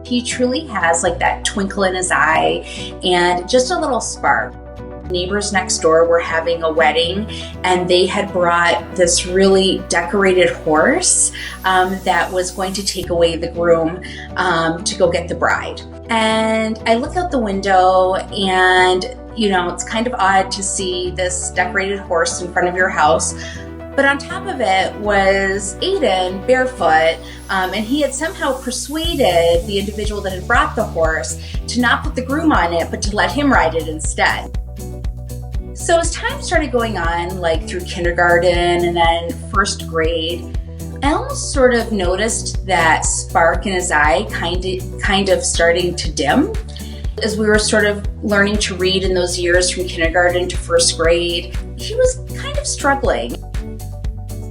He truly has like that twinkle in his eye and just a little spark. Neighbors next door were having a wedding, and they had brought this really decorated horse that was going to take away the groom to go get the bride. And I look out the window, and it's kind of odd to see this decorated horse in front of your house. But on top of it was Aiden, barefoot, and he had somehow persuaded the individual that had brought the horse to not put the groom on it, but to let him ride it instead. So as time started going on, like through kindergarten and then first grade, I almost sort of noticed that spark in his eye kind of starting to dim. As we were sort of learning to read in those years from kindergarten to first grade, he was kind of struggling.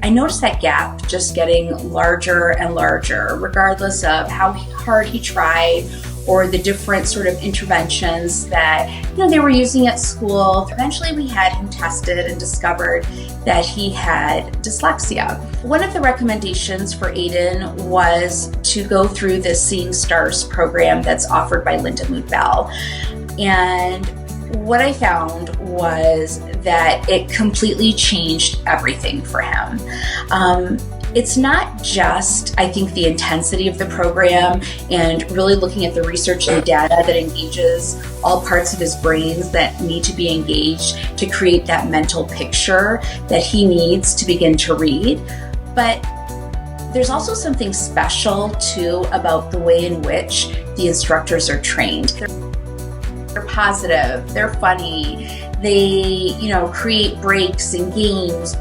I noticed that gap just getting larger and larger, regardless of how hard he tried or the different sort of interventions that they were using at school. Eventually we had him tested and discovered that he had dyslexia. One of the recommendations for Aiden was to go through the Seeing Stars program that's offered by Lindamood-Bell. And what I found was that it completely changed everything for him. It's not just, I think, the intensity of the program and really looking at the research and the data that engages all parts of his brains that need to be engaged to create that mental picture that he needs to begin to read. But there's also something special, too, about the way in which the instructors are trained. They're positive, they're funny, they, create breaks and games.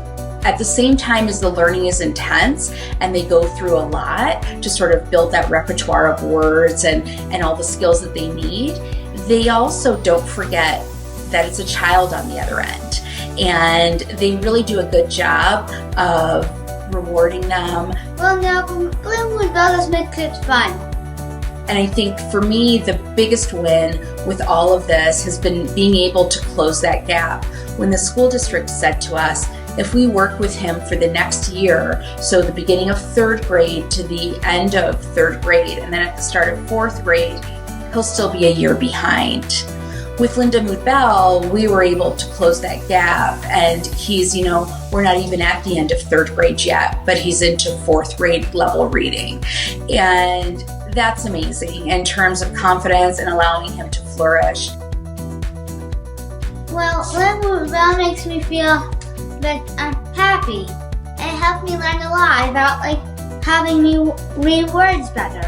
At the same time as the learning is intense and they go through a lot to sort of build that repertoire of words and all the skills that they need, they also don't forget that it's a child on the other end. And they really do a good job of rewarding them. Well, now, Lindamood-Bell just makes it fun. And I think for me, the biggest win with all of this has been being able to close that gap. When the school district said to us, if we work with him for the next year, so the beginning of third grade to the end of third grade, and then at the start of fourth grade, he'll still be a year behind. With Lindamood-Bell, we were able to close that gap, and he's, we're not even at the end of third grade yet, but he's into fourth grade level reading. And that's amazing in terms of confidence and allowing him to flourish. Well, Lindamood-Bell makes me feel like I'm happy. It helped me learn a lot about having me read words better.